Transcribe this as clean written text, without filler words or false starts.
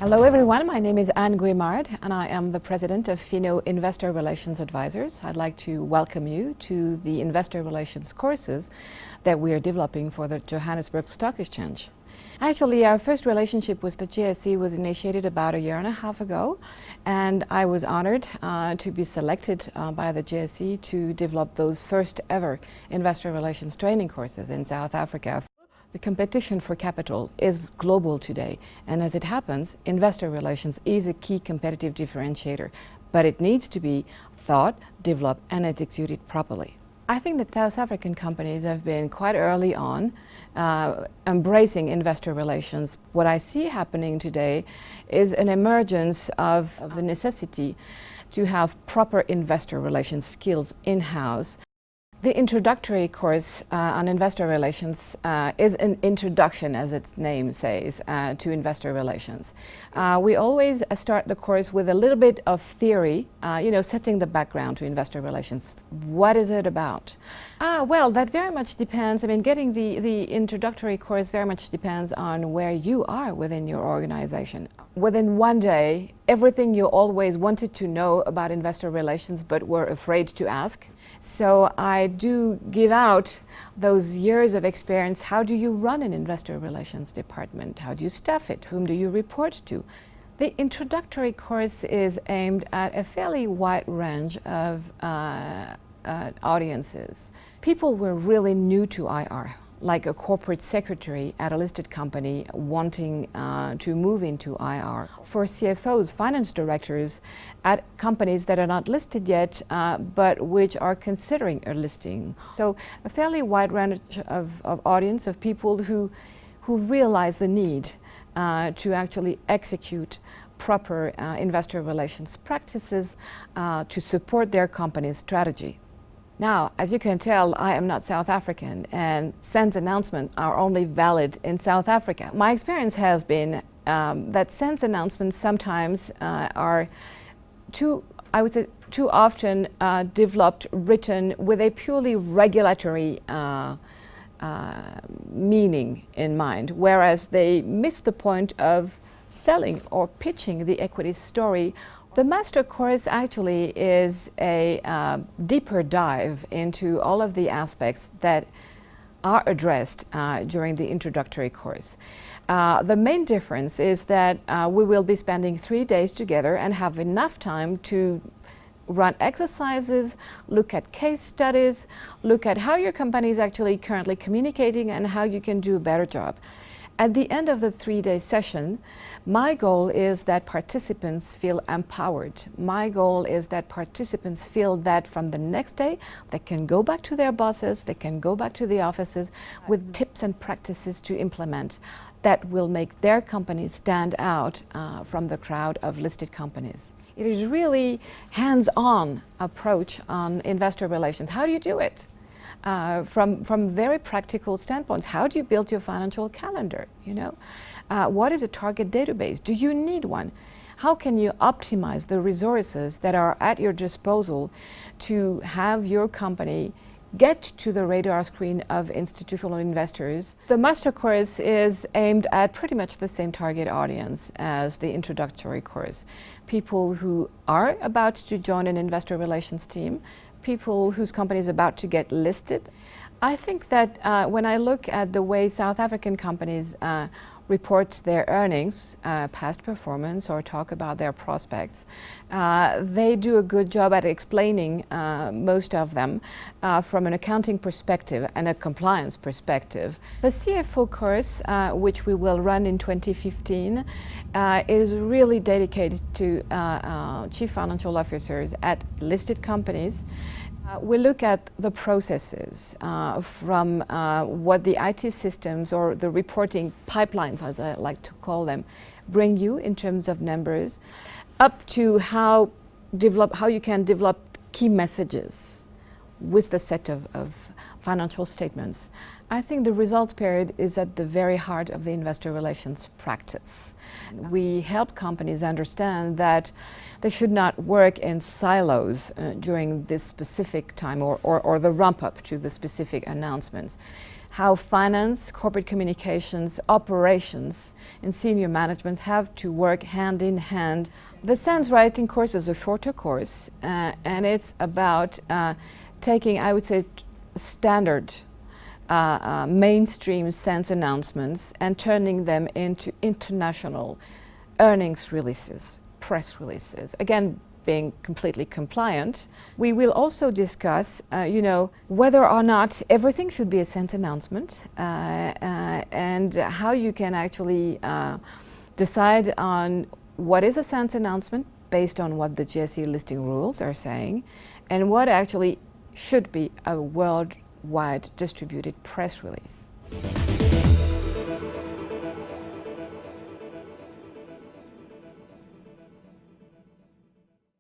Hello everyone, my name is Anne Guimard and I am the president of FINO Investor Relations Advisors. I'd like to welcome you to the Investor Relations courses that we are developing for the Johannesburg Stock Exchange. Actually, our first relationship with the JSE was initiated about a year and a half ago, and I was honored to be selected by the JSE to develop those first ever investor relations training courses in South Africa. The competition for capital is global today, and as it happens, investor relations is a key competitive differentiator, but it needs to be thought, developed, and executed properly. I think that South African companies have been quite early on embracing investor relations. What I see happening today is an emergence of the necessity to have proper investor relations skills in-house. The introductory course on investor relations is an introduction, as its name says, to investor relations. We always start the course with a little bit of theory, setting the background to investor relations. What is it about? Well, that very much depends. Getting the introductory course very much depends on where you are within your organization. Within one day, everything you always wanted to know about investor relations but were afraid to ask. So I do give out those years of experience. How do you run an investor relations department? How do you staff it? Whom do you report to? The introductory course is aimed at a fairly wide range of audiences. People were really new to IR, like a corporate secretary at a listed company wanting to move into IR. For CFOs, finance directors at companies that are not listed yet, but which are considering a listing. So a fairly wide range of audience of people who realize the need to actually execute proper investor relations practices to support their company's strategy. Now, as you can tell, I am not South African, and SENS announcements are only valid in South Africa. My experience has been that SENS announcements sometimes are too often developed, written with a purely regulatory meaning in mind, whereas they miss the point of selling or pitching the equity story. The master course actually is a deeper dive into all of the aspects that are addressed during the introductory course. The main difference is that we will be spending 3 days together and have enough time to run exercises, look at case studies, look at how your company is actually currently communicating and how you can do a better job. At the end of the 3-day session, my goal is that participants feel empowered. My goal is that participants feel that from the next day, they can go back to their bosses, they can go back to the offices with tips and practices to implement that will make their company stand out from the crowd of listed companies. It is really hands-on approach on investor relations. How do you do it? From very practical standpoints, how do you build your financial calendar? What is a target database? Do you need one? How can you optimize the resources that are at your disposal to have your company get to the radar screen of institutional investors? The master course is aimed at pretty much the same target audience as the introductory course. People who are about to join an investor relations team, people whose company is about to get listed. I think that when I look at the way South African companies report their earnings, past performance, or talk about their prospects, they do a good job at explaining most of them from an accounting perspective and a compliance perspective. The CFO course, which we will run in 2015, is really dedicated to chief financial officers at listed companies. We look at the processes from what the IT systems or the reporting pipelines, as I like to call them, bring you in terms of numbers, up to how you can develop key messages with the set of financial statements. I think the results period is at the very heart of the investor relations practice. We help companies understand that they should not work in silos during this specific time or the ramp up to the specific announcements. how finance, corporate communications, operations, and senior management have to work hand in hand. The SANS writing course is a shorter course, and it's about taking, I would say, standard mainstream SANS announcements and turning them into international earnings releases, press releases. Again, being completely compliant. We will also discuss, whether or not everything should be a SANS announcement, and how you can actually decide on what is a SANS announcement based on what the JSE listing rules are saying, and what actually should be a worldwide distributed press release.